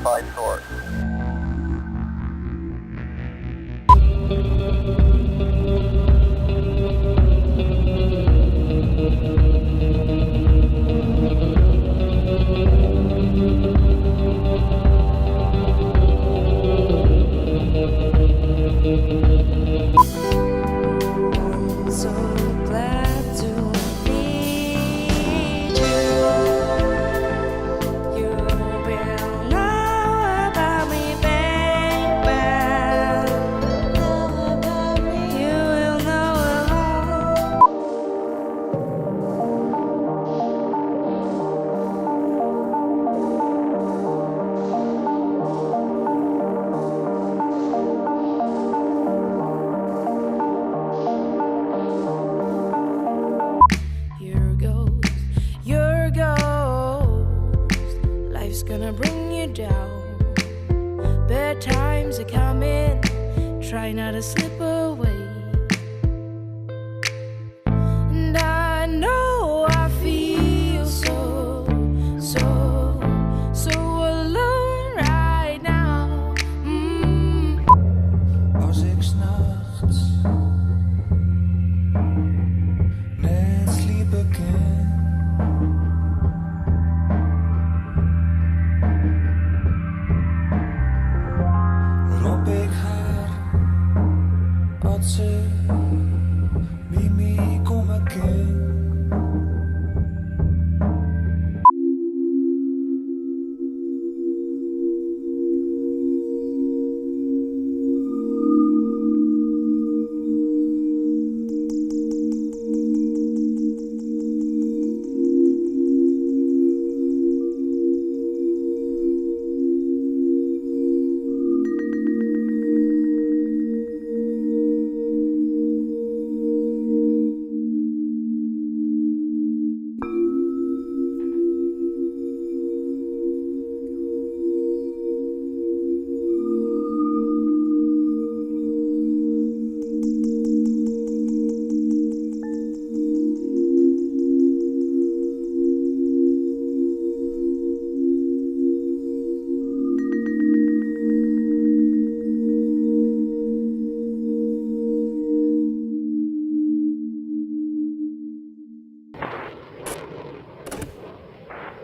identified source. So glad to meet you. You will know about me, baby. You will know alone. Your ghost, life's gonna bring you down. Bad times are coming, try not to slip away. And I know I feel so alone right now. Als ik 's nachts net sliepen kan, roep ik haar als ze bij mij komen kan.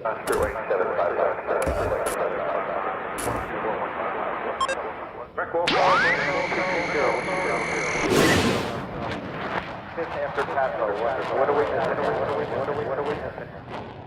After Paso, what are we missing?